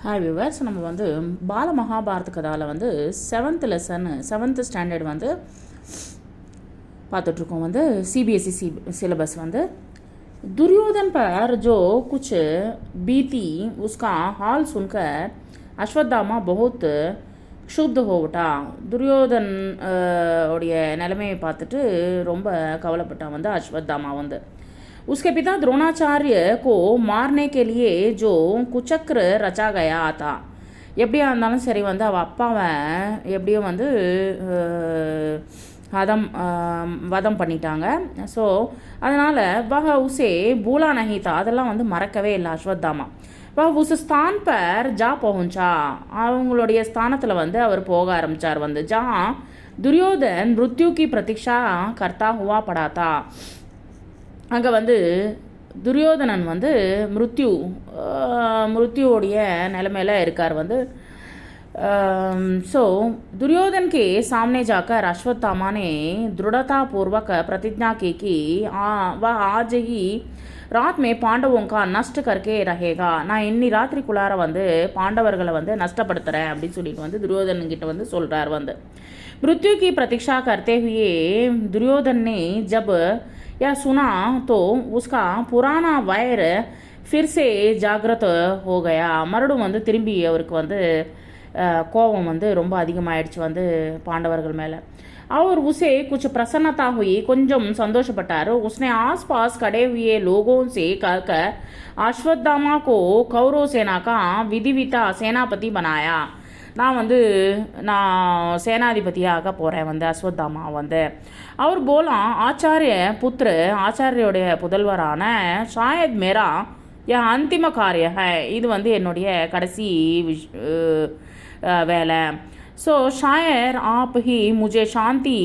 Hi viewers, நம்ம வந்து பால மகாபாரத கதாவில் வந்து 7th லெசன் 7th ஸ்டாண்டர்ட் வந்து பார்த்துட்ருக்கோம். வந்து சிபிஎஸ்சி सिलेबस வந்து दुर्योधन पर जो कुछ बीती उसका हाल सुनकर अश्वत्थामा बहुत क्षुब्ध हो उठा. துரியோதன் உடைய நிலைமையை பார்த்துட்டு ரொம்ப கவலைப்பட்டான் வந்து அஸ்வத்தாமா வந்து. उसके पिता द्रोणाचार्य को मारने के लिए जो कुचक्र रचा गया था. எப்படியா இருந்தாலும் சரி வந்து அவள் அப்பாவை எப்படியும் வந்து வதம் பண்ணிட்டாங்க. ஸோ அதனால் வஹ உசே பூலா நஹிதா, அதெல்லாம் வந்து மறக்கவே இல்லை அஸ்வத்தாமா. வஹ உஸ் ஸ்தான் பர் ஜா பहुंचा, அவங்களுடைய ஸ்தானத்தில் வந்து அவர் போக ஆரம்பித்தார் வந்து. ஜஹாं துரியோதன் மிருத்யு கி பிரதீக்ஷா கர்த்தா ஹுவா படாத்தா, அங்கே வந்து துரியோதனன் வந்து மிருத்யுவோடைய நிலைமையில் இருக்கார் வந்து. ஸோ दुर्योधन के सामने जाकर अश्वत्थामा ने दृढ़तापूर्वक प्रतिज्ञा की कि वह आज ही रात में पांडवों का नष्ट करके रहेगा. நான் இன்னி ராத்திரிக்குள்ளார வந்து பாண்டவர்களை வந்து நஷ்டப்படுத்துகிறேன் அப்படின்னு சொல்லிட்டு வந்து துரியோதனன்கிட்ட வந்து சொல்கிறார் வந்து. मृत्यु की प्रतीक्षा करते हुए दुर्योधन ने जब यह सुना तो उसका पुराना वैर फिर से जागृत हो गया. மறுபடியும் வந்து திரும்பி அவருக்கு வந்து கோபம் வந்து ரொம்ப அதிகமாகிடுச்சு வந்து பாண்டவர்கள் மேலே. और उसे कुछ प्रसन्नता हुई, கொஞ்சம் சந்தோஷப்பட்டார். उसने आसपास खड़े हुए लोगों से कहकर अश्वत्थामा को कौरव सेना का विधिवित सेनापति बनाया. நான் சேனாதிபதியாக போகிறேன் வந்து அஸ்வத்தாமா வந்து. அவர் போலா ஆச்சாரிய புத்திர, ஆச்சாரியோடைய புதல்வரான ஷாயத் மேரா என் அந்திம காரிய, இது வந்து என்னுடைய கடைசி வேலை. ஸோ ஷாயர் ஆப் ஹி முஜே சாந்தி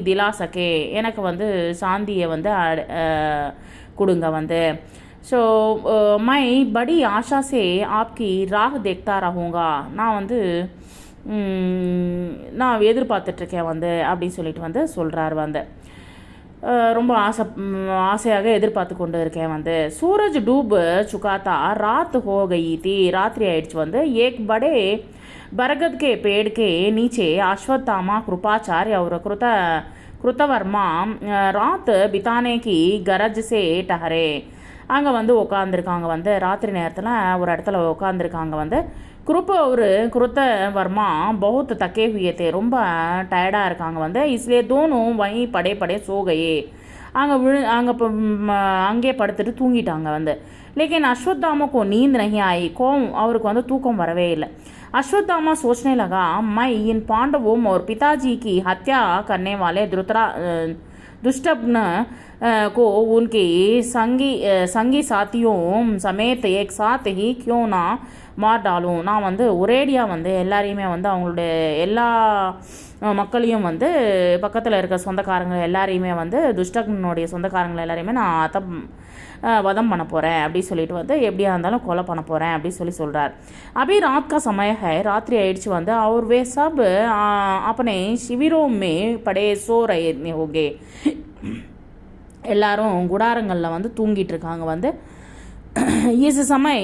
திலா சகே, எனக்கு வந்து சாந்தியை வந்து கொடுங்க வந்து. ஸோ மை படி ஆஷா சே ஆப்கி ராஹ் தேக்தா ரஹூங்கா, நான் வந்து நான் எதிர்பார்த்துட்ருக்கேன் வந்து அப்படின்னு சொல்லிட்டு வந்து சொல்கிறார் வந்து. ரொம்ப ஆசையாக எதிர்பார்த்து கொண்டு இருக்கேன் வந்து. சூரஜ் டூப் சுகாத்தா ராத் ஹோ கயி தி, ராத்திரி ஆயிடுச்சு வந்து. ஏக் படே बरगद के पेड़ के नीचे अश्वत्थामा कृपाचार्य और कृतवर्मा रात बिताने की गरज से टहरे. அங்கே வந்து உட்காந்துருக்காங்க வந்து ராத்திரி நேரத்தில் ஒரு இடத்துல உட்காந்துருக்காங்க வந்து. ஒரு குருத்தவர்மா பௌத் தக்கே ஹுயத்தே, ரொம்ப டயர்டாக இருக்காங்க வந்து. இஸ்லே தோனும் வை படே படே சோகையே, அங்கே படுத்துட்டு தூங்கிட்டாங்க வந்து. லேக்கின் அஸ்வத்தாமா கோ நீந்த் நஹி ஆயி, அவருக்கு வந்து தூக்கம் வரவே இல்லை. अश्वत्थामा सोचने लगा, मैं इन पांडवों और पिताजी की हत्या करने वाले दुष्टब्न को उनके संगी साथियों समेत एक साथ ही क्यों ना மார் டாலும். நான் வந்து ஒரேடியாக வந்து எல்லாரையுமே வந்து அவங்களுடைய எல்லா மக்களையும் வந்து பக்கத்தில் இருக்க சொந்தக்காரங்க எல்லாரையுமே வந்து துஷ்டனுடைய சொந்தக்காரங்களை எல்லாரையுமே நான் வதம் பண்ண போகிறேன் அப்படின்னு சொல்லிட்டு வந்து எப்படியா இருந்தாலும் கொலை பண்ண போகிறேன் அப்படின்னு சொல்கிறார். அபி ராத் கா சமய ஹை, ராத்திரி ஆயிடுச்சு வந்து. அவர் வே சப் अपने शिविरों में पड़े सो रहे होंगे, எல்லாரும் குடாரங்களில் வந்து தூங்கிட்டு இருக்காங்க வந்து. இஸ் சமய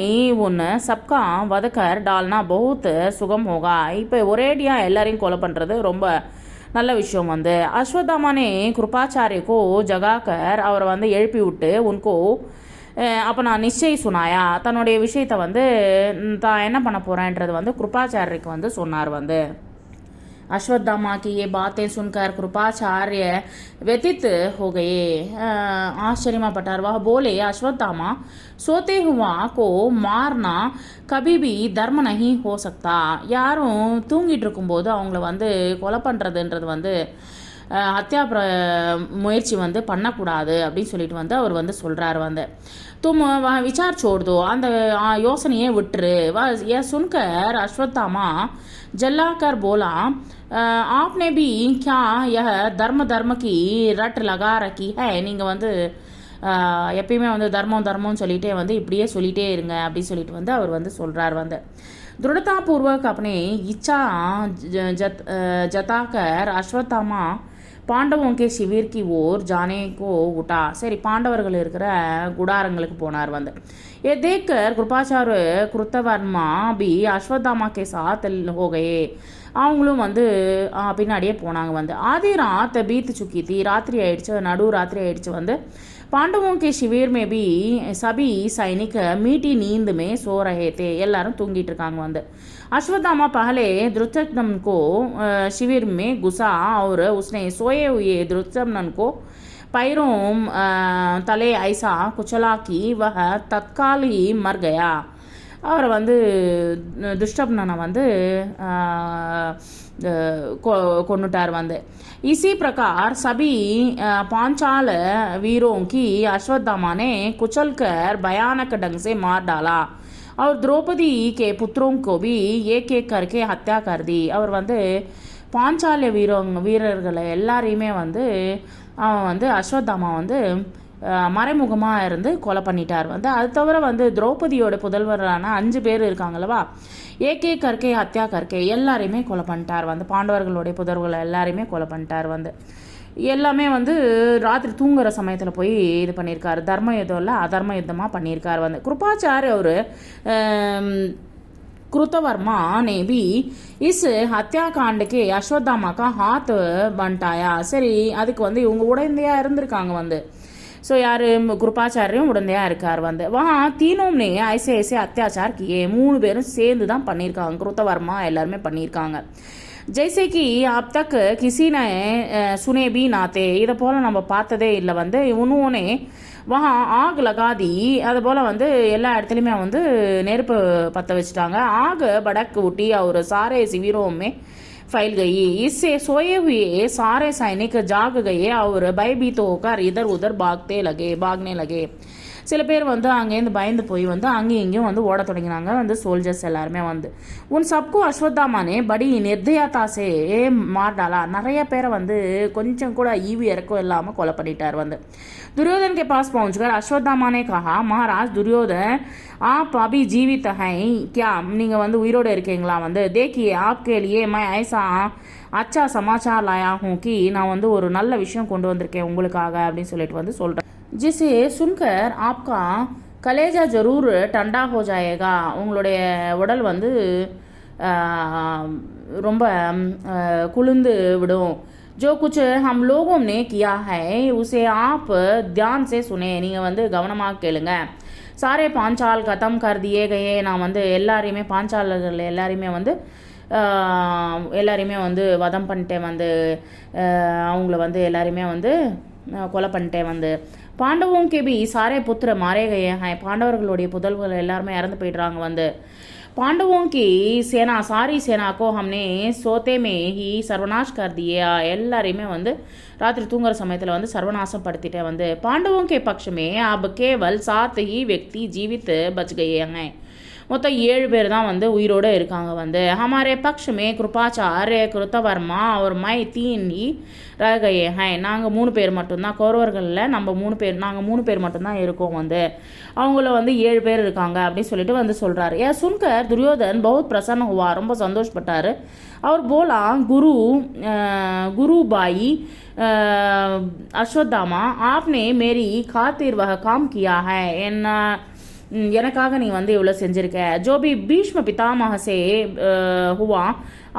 ஒன்று சப்கா வதக்கர் டால்னா பௌத் சுகம் ஹோகா, இப்போ ஒரேடியாக எல்லாரையும் கொலை பண்ணுறது ரொம்ப நல்ல விஷயம் வந்து. அஸ்வத்தாமானே கிருபாச்சாரியக்கோ ஜகாக்கர், அவரை வந்து எழுப்பி விட்டு உன்கோ அப்போ நான் நிச்சயம் சொன்னாயா, தன்னுடைய விஷயத்தை வந்து தான் என்ன பண்ண போகிறேன்றது வந்து கிருபாச்சாரியருக்கு வந்து சொன்னார் வந்து. अश्वत्थामा की ये बातें सुनकर कृपाचार्य व्यतीत हो गए, आश्चर्यपட்டார். वह बोले, अश्वत्थामा सोते हुआ को मारना कभी भी धर्म नहीं हो सकता. யாரும் தூங்கிட்டு இருக்கும்போது அவங்கள வந்து கொலை பண்ணுறதுன்றது வந்து ஹத்யா முயற்சி வந்து பண்ணக்கூடாது அப்படின்னு சொல்லிட்டு வந்து அவர் வந்து சொல்கிறார் வந்து. तुम वह विचार छोड़ दो, அந்த யோசனையே விட்டுரு. यह सुनकर अश्वत्थामा जलाकर बोला, आपने भी क्या यह धर्म की रट लगा रखी है. நீங்கள் வந்து எப்பயுமே வந்து தர்மம்னு சொல்லிட்டே வந்து இப்படியே சொல்லிகிட்டே இருங்க அப்படின்னு சொல்லிட்டு வந்து அவர் வந்து சொல்கிறார் வந்து. दृढ़तापूर्वक अपने इच्छा जताकर अश्वत्थामा पांडवों के शिविर की ओर जाने को उठा. சரி பாண்டவர்கள் இருக்கிற குடாரங்களுக்கு போனார் வந்து. ये देखकर कृपाचार्य कृतवर्मा भी अश्वत्थामा के साथ हो गए. அவங்களும் வந்து பின்னாடியே போனாங்க வந்து. ஆதி ராத் பீத் சுக்கி थी. ராத்திரி ஆயிடுச்சு, நடு ராத்திரி ஆயிடுச்சு வந்து. पांडवों के शिविर में भी सभी सैनिक मीठी नींद में सो रहे थे. எல்லாரும் தூங்கிட்டு இருக்காங்க வந்து. अश्वत्थामा पहले धृतराष्ट्र को शिविर में घुसा और उसने सोए हुए धृतराष्ट्र को पैरों तले ऐसा कुचला कि वह तत्काल ही मर गया. அவரை வந்து துஷ்டப்னனை வந்து கொன்னுட்டார் வந்து. इसी प्रकार सभी पांचाल वीरों की अश्वत्थामा ने कुचल कर भयानक ढंग से मार डाला और द्रौपदी के पुत्रों को भी एक एक करके हत्या कर दी. அவர் வந்து பாஞ்சாலிய வீரர்களை எல்லாரையுமே வந்து அவன் வந்து அஸ்வத்தாமா வந்து மறைமுகமாக இருந்து கொலை பண்ணிட்டார் வந்து. அது தவிர வந்து திரௌபதியோட புதல்வரான 5 பேர் இருக்காங்களவா, ஏகே கற்கே ஹத்யா கற்கே எல்லாரையுமே கொலை பண்ணிட்டார் வந்து. பாண்டவர்களுடைய புதல்வர்களை எல்லாரையுமே கொலை பண்ணிட்டார் வந்து. எல்லாமே வந்து ராத்திரி தூங்குற சமயத்தில் போய் இது பண்ணியிருக்காரு. தர்ம யுத்தம் இல்லை, அதர்ம யுத்தமாக பண்ணியிருக்கார் வந்து. கிருபாச்சாரிய ஒரு कृतवर्मा ने भी इस हत्याकांड के अश्वत्थामा का हाथ बंटाया. சரி அதுக்கு வந்து இவங்க உடந்தையாக இருந்திருக்காங்க வந்து. ஸோ யார் கிருபாச்சாரியும் உடந்தையாக இருக்கார் வந்து. வஹா தீனோம் நே ஐசே ஐசே அத்தியாச்சார் கியே. 3 பேரும் சேர்ந்து தான் பண்ணியிருக்காங்க. கிருத்தவர்மா எல்லாருமே பண்ணியிருக்காங்க. जैसे कि अब तक किसी ने सुने भी ना थे. இதை போல் நம்ம பார்த்ததே இல்லை வந்து. உன்னோனே வஹா ஆக் லகாதி. அதுபோல் வந்து எல்லா இடத்துலையுமே வந்து நெருப்பு பற்ற வச்சுட்டாங்க. ஆக படக்கு ஊட்டி और सारे शिविरों में फैल गई. इससे सोए हुए सारे सैनिक जाग गए और भयभीत होकर इधर उधर भागने लगे. சில பேர் வந்து அங்கேருந்து பயந்து போய் வந்து அங்கேயும் இங்கேயும் வந்து ஓட தொடங்கினாங்க வந்து சோல்ஜர்ஸ் எல்லாருமே வந்து. உன் சப்கோ அஸ்வத்தாமானே படி நிர்தயாத்தாசே மார் டாலா. நிறைய பேரை வந்து கொஞ்சம் கூட ஈவி இறக்கம் இல்லாமல் கொலை பண்ணிட்டார் வந்து. दुर्योधन के पास पहुंचकर अश्वत्थामा ने कहा, महाराज दुर्योधन आप अभी जीवित हैं क्या? நீங்கள் வந்து உயிரோடு இருக்கீங்களா வந்து. देखिए आपके लिए मैं ऐसा अच्छा समाचार लाया हूँ कि நான் வந்து ஒரு நல்ல விஷயம் கொண்டு வந்திருக்கேன் உங்களுக்காக அப்படின்னு சொல்லிட்டு வந்து சொல்கிறேன். जिसे सुनकर आपका कलेजा जरूर ठंडा हो जाएगा. உங்களுடைய உடல் வந்து ரொம்ப குளிர்ந்து விடும். जो कुछ हम लोगों ने किया है उसे आप ध्यान से सुने. நீங்கள் வந்து கவனமாக கேளுங்க. सारे पांचाल खत्म कर दिए गए. நான் வந்து எல்லாரையுமே பாஞ்சாலர்கள் எல்லாரையுமே வந்து வதம் பண்ணிட்டேன் வந்து. அவங்கள வந்து எல்லாரையுமே வந்து கொலை பண்ணிட்டேன் வந்து. பாண்டவோं के भी सारे पुत्र मारे गए हैं. பாண்டவர்களுடைய புதல்வர்கள் எல்லாருமே இறந்து போயிடுறாங்க வந்து. पांडवों की सेना सारी सेना को हमने सोते में ही सर्वनाश कर दिया. எல்லாரையுமே வந்து ராத்திரி தூங்குற சமயத்தில் வந்து சர்வநாசம் படுத்திட்டே வந்து. पांडवों के पक्ष में अब केवल 7 ही व्यक्ति जीवित बच गए हैं. மொத்தம் 7 பேர் தான் வந்து உயிரோடு இருக்காங்க வந்து. हमारे पक्ष में कृपाचार्य कृतवर्मा और मैं 3 ही रह गए हैं. நாங்கள் 3 பேர் மட்டும்தான், கௌரவர்களில் நாங்கள் 3 பேர் மட்டும்தான் இருக்கோம் வந்து. அவங்கள வந்து 7 பேர் இருக்காங்க அப்படின்னு சொல்லிட்டு வந்து சொல்கிறாரு. ஏ சுன்கர் துரியோதன் बहुत प्रसन्न हुआ. ரொம்ப சந்தோஷப்பட்டார். அவர் போலா குரு பாई अश्वत्थामा आपने मेरी खातिर वह काम किया है. எனக்காக நீ வந்து இவ்வளோ செஞ்சுருக்க. जो भी भीष्म पितामह से हुआ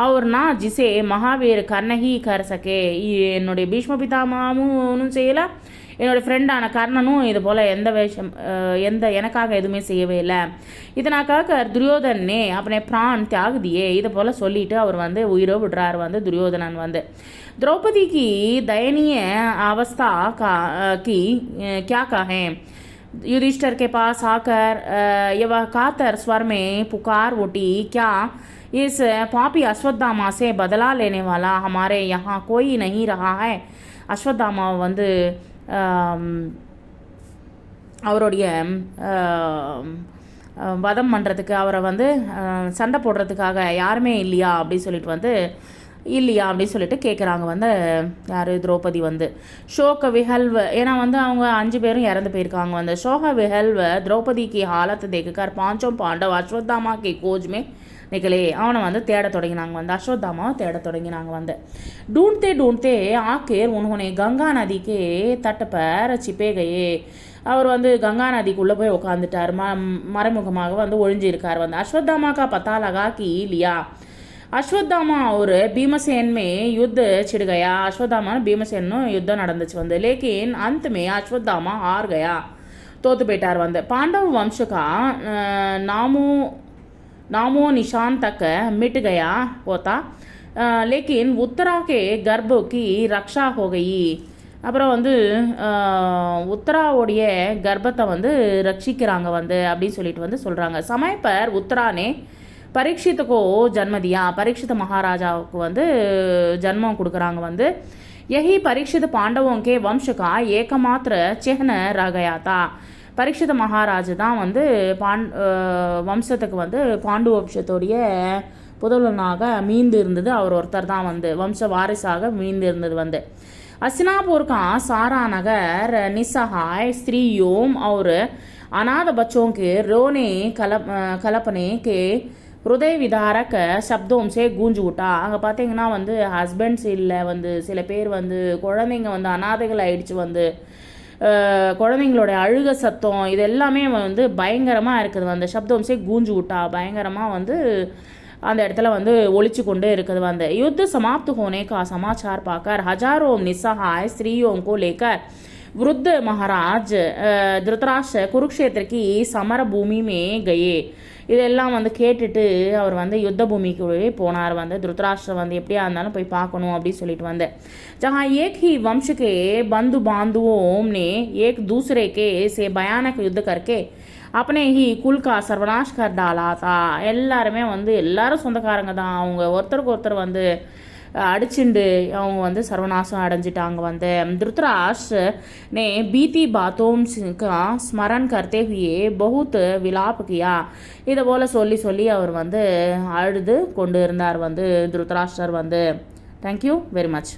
और ना जिसे महावीर कर नहीं कर सके. என்னுடைய பீஷ்ம பிதாமகமும் ஒன்றும் செய்யலை, என்னோடய ஃப்ரெண்டான கர்ணனும் இது போல் எனக்காக எதுவுமே செய்யவே இல்லை. இதனாக்காக துரியோதனே अपने प्राण त्याग दिए. இதை போல் சொல்லிட்டு அவர் வந்து உயிரை விடுறார் வந்து துரியோதனன் வந்து. द्रौपदी की दयनीय अवस्था की क्या कहें. युधिष्ठिर के पास आकर यह कातर स्वर में पुकार उठी, क्या इस पापी अश्वत्थामा से बदला लेने वाला हमारे यहाँ कोई नहीं रहा है. अश्वत्थामा வந்து அவருடைய வதம் பண்ணுறதுக்கு, அவரை வந்து சண்டை போடுறதுக்காக யாருமே இல்லையா அப்படின்னு சொல்லிட்டு வந்து இல்லையா அப்படின்னு சொல்லிட்டு கேட்குறாங்க வந்து யார் திரௌபதி வந்து. ஷோக விஹல்வ, ஏன்னா வந்து அவங்க 5 பேரும் இறந்து போயிருக்காங்க வந்து. ஷோக விஹல்வ திரௌபதி கி ஹாலத்தை தேக்கர் பாஞ்சோம் பாண்டவ் அஸ்வத்தாமா கி கோஜ்மே நிக்கலே, அவனை வந்து தேட தொடங்கினாங்க வந்து, அஸ்வத்தாமாவை தேட தொடங்கினாங்க வந்து. ढूंढते ढूंढते आखिर उन्होंने गंगा नदी के तट पर छिपे गए, அவர் வந்து கங்கா நதிக்குள்ளே போய் உட்காந்துட்டார், மறைமுகமாக வந்து ஒழிஞ்சிருக்கார் வந்து. அஸ்வத்தாமாக்கா பத்தா லகா கி லியா, அஸ்வத்தாமா ஒரு பீமசேன் மே யுத்த छिड़ गया, அஸ்வத்தாமா பீமசேனும் யுத்தம் நடந்துச்சு வந்து. லேக்கின் अंत में அஸ்வத்தாமா हार गया, தோத்து போயிட்டார் வந்து. பாண்டவ வம்சகா नामो निशान तक मिट गया होता, लेकिन उत्तरा के गर्भ की रक्षा हो गई, அப்புறம் வந்து உத்தராவுடைய கர்ப்பத்தை வந்து ரட்சிக்கிறாங்க வந்து அப்படின்னு சொல்லிட்டு வந்து சொல்கிறாங்க. சமயப்பர் உத்தரானே பரீட்சித்துக்கோ ஜன்மதியா, பரீட்சித மகாராஜாவுக்கு வந்து ஜன்மம் கொடுக்குறாங்க வந்து. यही परीक्षित पांडवों के वंश का एकमात्र चिन्ह रह गया था, பரீட்சித மகாராஜ் தான் வந்து வம்சத்துக்கு வந்து பாண்டு வம்சத்துடைய புதல்வனாக மீந்து இருந்தது, அவர் ஒருத்தர் தான் வந்து வம்ச வாரிசாக மீந்து இருந்தது வந்து. हस्तिनापुर का सारा नगर निस्सहाय स्त्रियों और अनाथ बच्चों के रोने कलपने के ஹிருதய விதாரக சப்தம் சே கூஞ்சு விட்டா. அங்கே பார்த்தீங்கன்னா வந்து ஹஸ்பண்ட்ஸ் இல்லை வந்து, சில பேர் வந்து குழந்தைங்க வந்து அனாதைகள் ஆயிடுச்சு வந்து, குழந்தைங்களோட அழுக சத்தம் இது எல்லாமே வந்து பயங்கரமாக இருக்குது வந்து. சப்தம் சே கூஞ்சு விட்டா, பயங்கரமாக வந்து அந்த இடத்துல வந்து ஒழிச்சு கொண்டு இருக்குது வந்து. युद्ध समाप्त होने का समाचार पाकर हजारों निस्सहाय स्त्रियों को लेकर वृद्ध महाराज धृतराष्ट्र कुरुक्षेत्र की समर भूमि में गए. இதெல்லாம் வந்து கேட்டுட்டு அவர் வந்து யுத்த பூமிக்கு போனார் வந்து. திருதராஷ்டிரர் வந்து எப்படியா இருந்தாலும் போய் பார்க்கணும் அப்படின்னு சொல்லிட்டு வந்து. जहाँ एक ही वंश के बंधु बांधवों ने एक दूसरे के से भयानक युद्ध करके अपने ही कुल का सर्वनाश कर डाला था. எல்லாருமே வந்து எல்லாரும் சொந்தக்காரங்க தான், அவங்க ஒருத்தருக்கு ஒருத்தர் வந்து அடிச்சுண்டு அவங்க வந்து சர்வநாசம் அடைஞ்சிட்டாங்க வந்து. धृतराष्ट्र ने बीती बातों का स्मरण करते हुए बहुत विलाप किया. இதை போல் சொல்லி சொல்லி அவர் வந்து அழுது கொண்டு இருந்தார் வந்து திருதராஷ்டிரர் வந்து. Thank you very much.